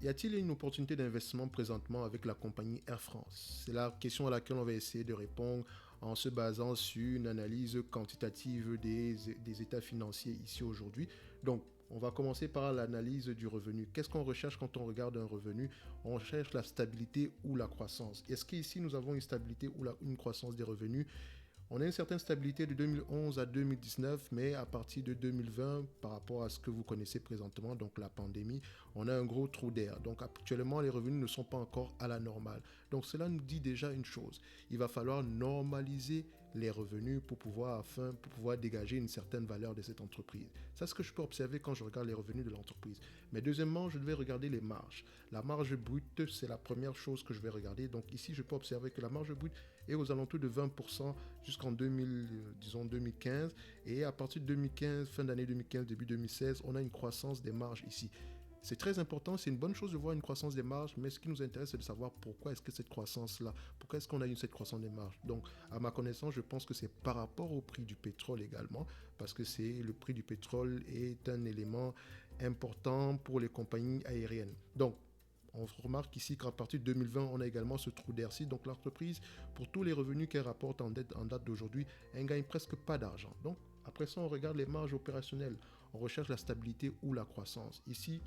y a-t-il une opportunité d'investissement présentement avec la compagnie Air France? C'est la question à laquelle on va essayer de répondre en se basant sur une analyse quantitative des états financiers ici aujourd'hui. Donc, on va commencer par l'analyse du revenu. Qu'est-ce qu'on recherche quand on regarde un revenu? On cherche la stabilité ou la croissance. Est-ce qu'ici nous avons une stabilité ou une croissance des revenus? On a une certaine stabilité de 2011 à 2019, mais à partir de 2020, par rapport à ce que vous connaissez présentement, donc la pandémie, on a un gros trou d'air. Donc actuellement, les revenus ne sont pas encore à la normale. Donc cela nous dit déjà une chose. Il va falloir normaliser les revenus pour pouvoir dégager une certaine valeur de cette entreprise. C'est ce que je peux observer quand je regarde les revenus de l'entreprise. Mais deuxièmement, je vais regarder les marges. La marge brute, c'est la première chose que je vais regarder. Donc ici, je peux observer que la marge brute est aux alentours de 20% jusqu'en 2015. Et à partir de 2015, fin d'année 2015, début 2016, on a une croissance des marges ici. C'est très important, c'est une bonne chose de voir une croissance des marges, mais ce qui nous intéresse, c'est de savoir pourquoi est-ce que cette croissance-là, pourquoi est-ce qu'on a eu cette croissance des marges. Donc, à ma connaissance, je pense que c'est par rapport au prix du pétrole également, parce que le prix du pétrole est un élément important pour les compagnies aériennes. Donc, on remarque ici qu'à partir de 2020, on a également ce trou d'air-ci. Donc l'entreprise, pour tous les revenus qu'elle rapporte en date d'aujourd'hui, elle ne gagne presque pas d'argent. Donc après ça, on regarde les marges opérationnelles. On recherche la stabilité ou la croissance. Ici,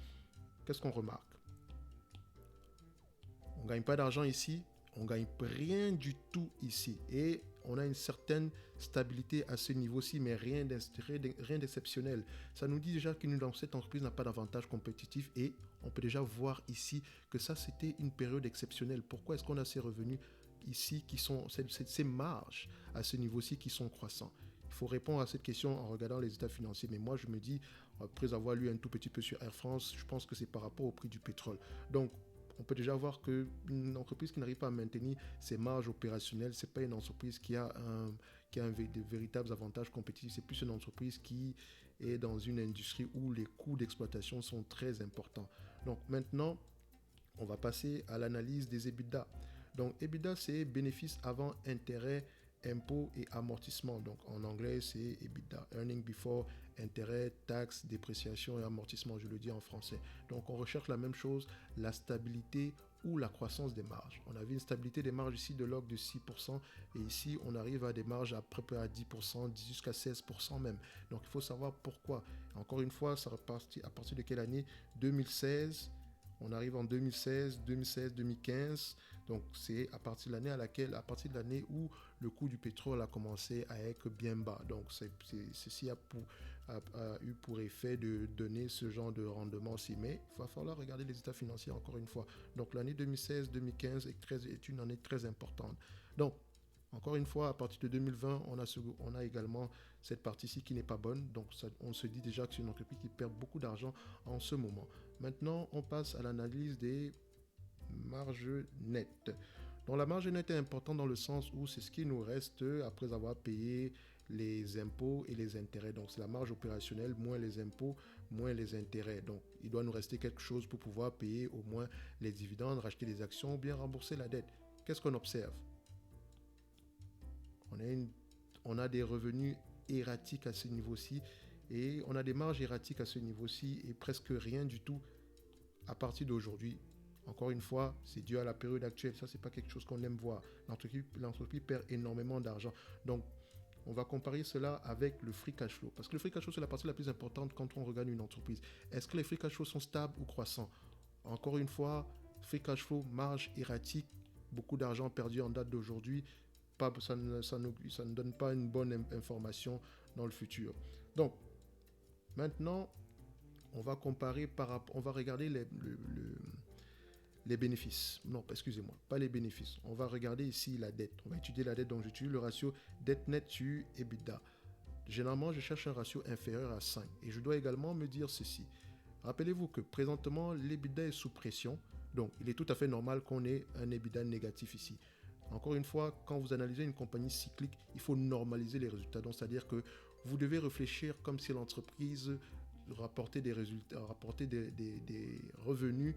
qu'est-ce qu'on remarque? On ne gagne pas d'argent ici. On ne gagne rien du tout ici. Et on a une certaine stabilité à ce niveau-ci, mais rien d'exceptionnel. Ça nous dit déjà que cette entreprise n'a pas d'avantage compétitif et on peut déjà voir ici que ça, c'était une période exceptionnelle. Pourquoi est-ce qu'on a ces revenus ici qui sont, ces marges à ce niveau-ci qui sont croissants? Il faut répondre à cette question en regardant les états financiers. Mais moi, je me dis, après avoir lu un tout petit peu sur Air France, je pense que c'est par rapport au prix du pétrole. Donc, on peut déjà voir qu'une entreprise qui n'arrive pas à maintenir ses marges opérationnelles, ce n'est pas une entreprise qui a de véritables avantages compétitifs. C'est plus une entreprise qui est dans une industrie où les coûts d'exploitation sont très importants. Donc maintenant, on va passer à l'analyse des EBITDA. Donc EBITDA, c'est bénéfice avant intérêt, impôts et amortissement. Donc en anglais, c'est EBITDA, Earning Before Intérêt, Taxes, Dépréciation et Amortissement, je le dis en français. Donc on recherche la même chose, la stabilité ou la croissance des marges. On avait une stabilité des marges ici de l'ordre de 6% et ici on arrive à des marges à peu près à 10%, jusqu'à 16% même. Donc il faut savoir pourquoi. Encore une fois, ça repartit à partir de quelle année? 2016. On arrive en 2016, 2015. Donc, c'est à partir de l'année où le coût du pétrole a commencé à être bien bas. Donc, ceci a eu pour effet de donner ce genre de rendement-ci. Mais il va falloir regarder les états financiers encore une fois. Donc, l'année 2016-2015 est une année très importante. Donc, encore une fois, à partir de 2020, on a également cette partie-ci qui n'est pas bonne. Donc, on se dit déjà que c'est une entreprise qui perd beaucoup d'argent en ce moment. Maintenant, on passe à l'analyse des marges nettes. Donc, la marge nette est importante dans le sens où c'est ce qui nous reste après avoir payé les impôts et les intérêts. Donc, c'est la marge opérationnelle, moins les impôts, moins les intérêts. Donc, il doit nous rester quelque chose pour pouvoir payer au moins les dividendes, racheter des actions ou bien rembourser la dette. Qu'est-ce qu'on observe? On a des revenus erratiques à ce niveau-ci et on a des marges erratiques à ce niveau-ci et presque rien du tout à partir d'aujourd'hui. Encore une fois, c'est dû à la période actuelle. Ça, c'est pas quelque chose qu'on aime voir. L'entreprise perd énormément d'argent. Donc, on va comparer cela avec le free cash flow. Parce que le free cash flow, c'est la partie la plus importante quand on regarde une entreprise. Est-ce que les free cash flow sont stables ou croissants? Encore une fois, free cash flow, marge erratique, beaucoup d'argent perdu en date d'aujourd'hui. Ça ne donne pas une bonne information dans le futur. Donc, maintenant, on va regarder les bénéfices. Non, excusez-moi, pas les bénéfices. On va regarder ici la dette. On va étudier la dette, donc j'utilise le ratio dette nette sur EBITDA. Généralement, je cherche un ratio inférieur à 5. Et je dois également me dire ceci. Rappelez-vous que présentement, l'EBITDA est sous pression. Donc, il est tout à fait normal qu'on ait un EBITDA négatif ici. Encore une fois, quand vous analysez une compagnie cyclique, il faut normaliser les résultats. Donc, c'est-à-dire que vous devez réfléchir comme si l'entreprise rapportait des résultats, rapportait des revenus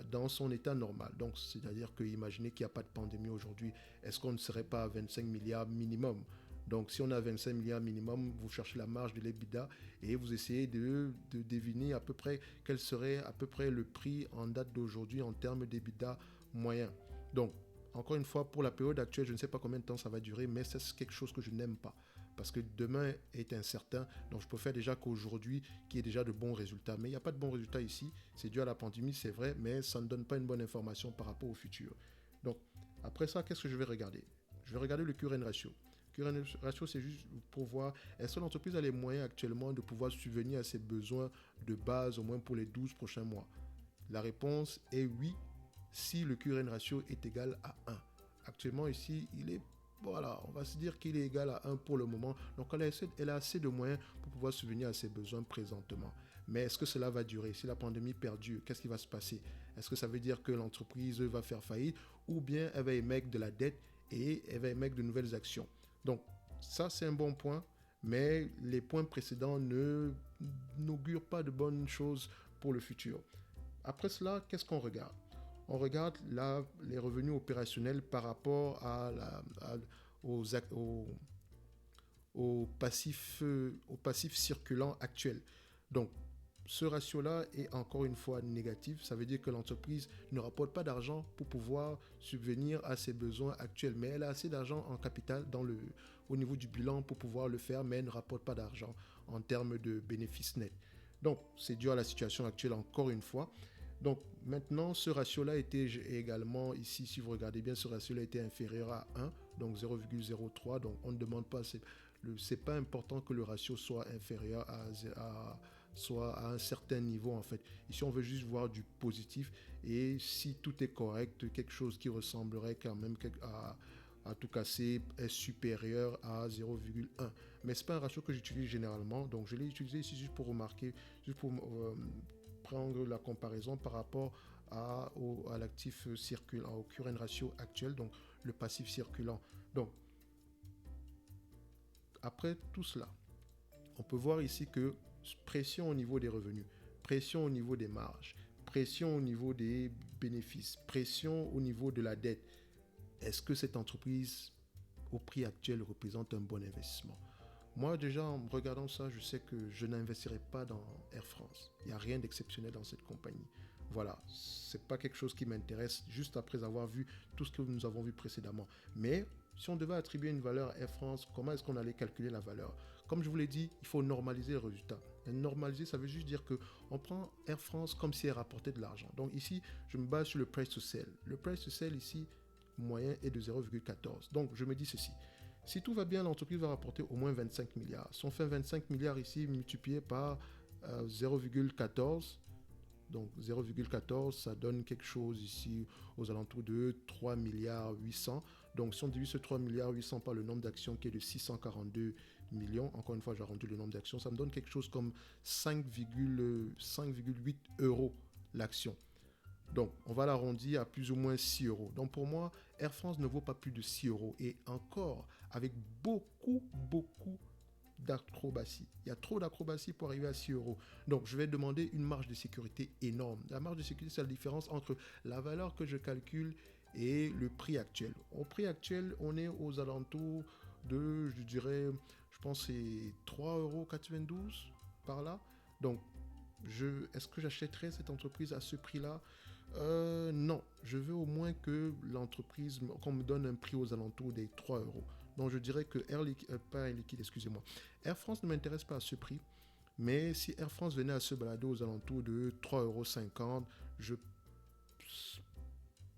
dans son état normal. Donc, c'est-à-dire que imaginez qu'il n'y a pas de pandémie aujourd'hui, est-ce qu'on ne serait pas à 25 milliards minimum? Donc, si on a 25 milliards minimum, vous cherchez la marge de l'EBITDA et vous essayez de deviner à peu près quel serait à peu près le prix en date d'aujourd'hui en termes d'EBITDA moyen. Donc, encore une fois, pour la période actuelle, je ne sais pas combien de temps ça va durer, mais c'est quelque chose que je n'aime pas. Parce que demain est incertain, donc je préfère déjà qu'aujourd'hui, qu'il y ait déjà de bons résultats. Mais il n'y a pas de bons résultats ici, c'est dû à la pandémie, c'est vrai, mais ça ne donne pas une bonne information par rapport au futur. Donc, après ça, qu'est-ce que je vais regarder? Je vais regarder le current ratio. Le current ratio, c'est juste pour voir, est-ce que l'entreprise a les moyens actuellement de pouvoir subvenir à ses besoins de base, au moins pour les 12 prochains mois? La réponse est oui, si le current ratio est égal à 1. Actuellement, ici, il est, voilà, on va se dire qu'il est égal à 1 pour le moment. Donc, elle a assez de moyens pour pouvoir subvenir à ses besoins présentement. Mais est-ce que cela va durer? Si la pandémie perdure, qu'est-ce qui va se passer? Est-ce que ça veut dire que l'entreprise va faire faillite ou bien elle va émettre de la dette et elle va émettre de nouvelles actions? Donc, ça, c'est un bon point, mais les points précédents n'augurent pas de bonnes choses pour le futur. Après cela, qu'est-ce qu'on regarde? On regarde là les revenus opérationnels par rapport aux, au passif circulant actuel. Donc, ce ratio-là est encore une fois négatif. Ça veut dire que l'entreprise ne rapporte pas d'argent pour pouvoir subvenir à ses besoins actuels. Mais elle a assez d'argent en capital au niveau du bilan pour pouvoir le faire, mais elle ne rapporte pas d'argent en termes de bénéfices nets. Donc, c'est dû à la situation actuelle encore une fois. Donc, maintenant, ce ratio-là était également, ici, si vous regardez bien, ce ratio-là était inférieur à 1, donc 0,03. Donc, on ne demande pas, c'est pas important que le ratio soit inférieur soit à un certain niveau en fait. Ici, on veut juste voir du positif et si tout est correct, quelque chose qui ressemblerait quand même à tout casser est supérieur à 0,1. Mais ce n'est pas un ratio que j'utilise généralement, donc je l'ai utilisé ici juste pour remarquer, juste pour prendre la comparaison par rapport à l'actif circulant, au current ratio actuel, donc le passif circulant. Donc, après tout cela, on peut voir ici que pression au niveau des revenus, pression au niveau des marges, pression au niveau des bénéfices, pression au niveau de la dette. Est-ce que cette entreprise, au prix actuel, représente un bon investissement? Moi, déjà, en regardant ça, je sais que je n'investirai pas dans Air France. Il n'y a rien d'exceptionnel dans cette compagnie. Voilà, c'est pas quelque chose qui m'intéresse juste après avoir vu tout ce que nous avons vu précédemment. Mais si on devait attribuer une valeur à Air France, comment est-ce qu'on allait calculer la valeur? Comme je vous l'ai dit, il faut normaliser le résultat. Et normaliser, ça veut juste dire qu'on prend Air France comme si elle rapportait de l'argent. Donc ici, je me base sur le price to sell. Le price to sell ici, moyen est de 0,14. Donc je me dis ceci. Si tout va bien, l'entreprise va rapporter au moins 25 milliards. Si on fait 25 milliards ici multiplié par 0,14, donc 0,14, ça donne quelque chose ici aux alentours de 3 milliards 800. Donc si on divise ce 3 milliards 800 par le nombre d'actions qui est de 642 millions, encore une fois j'ai arrondi le nombre d'actions, ça me donne quelque chose comme 5,8 euros l'action. Donc, on va l'arrondir à plus ou moins 6 euros. Donc, pour moi, Air France ne vaut pas plus de 6 euros. Et encore, avec beaucoup d'acrobatie. Il y a trop d'acrobatie pour arriver à 6 euros. Donc, je vais demander une marge de sécurité énorme. La marge de sécurité, c'est la différence entre la valeur que je calcule et le prix actuel. Au prix actuel, on est aux alentours de, je dirais, je pense c'est 3,92 € par là. Donc, est-ce que j'achèterais cette entreprise à ce prix-là? Non, je veux au moins que l'entreprise, qu'on me donne un prix aux alentours des 3 euros. Donc je dirais que pas Air Liquide, excusez-moi. Air France ne m'intéresse pas à ce prix, mais si Air France venait à se balader aux alentours de 3,50 €, je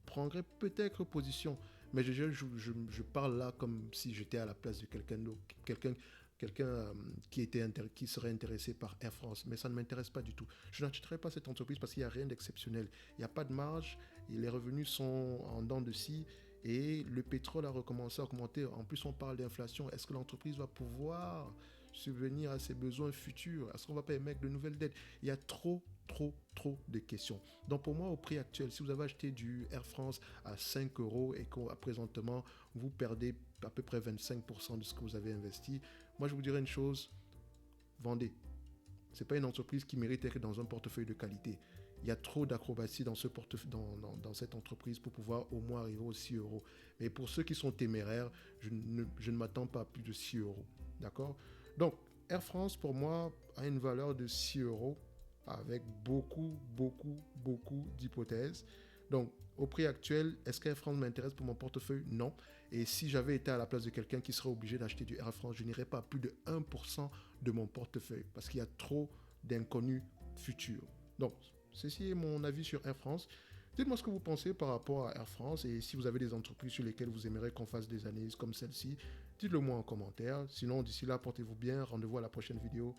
prendrais peut-être position. Mais je parle là comme si j'étais à la place de quelqu'un d'autre, quelqu'un qui serait intéressé par Air France, mais ça ne m'intéresse pas du tout. Je n'achèterai pas cette entreprise parce qu'il n'y a rien d'exceptionnel. Il n'y a pas de marge, et les revenus sont en dents de scie, et le pétrole a recommencé à augmenter. En plus, on parle d'inflation. Est-ce que l'entreprise va pouvoir subvenir à ses besoins futurs? Est-ce qu'on va pas émettre de nouvelles dettes? Il y a trop de questions. Donc pour moi, au prix actuel, si vous avez acheté du Air France à 5 euros et qu'à présentement, vous perdez à peu près 25% de ce que vous avez investi, moi je vous dirais une chose, vendez. Ce n'est pas une entreprise qui mérite d'être dans un portefeuille de qualité. il y a trop d'acrobatie dans, dans cette entreprise pour pouvoir au moins arriver aux 6 euros. Mais pour ceux qui sont téméraires, je ne m'attends pas à plus de 6 euros. D'accord? Donc, Air France, pour moi, a une valeur de 6 euros avec beaucoup d'hypothèses. Donc, au prix actuel, est-ce qu'Air France m'intéresse pour mon portefeuille? Non. Et si j'avais été à la place de quelqu'un qui serait obligé d'acheter du Air France, je n'irais pas à plus de 1% de mon portefeuille parce qu'il y a trop d'inconnus futurs. Donc, ceci est mon avis sur Air France. Dites-moi ce que vous pensez par rapport à Air France et si vous avez des entreprises sur lesquelles vous aimeriez qu'on fasse des analyses comme celle-ci, dites-le moi en commentaire. Sinon, d'ici là, portez-vous bien. Rendez-vous à la prochaine vidéo.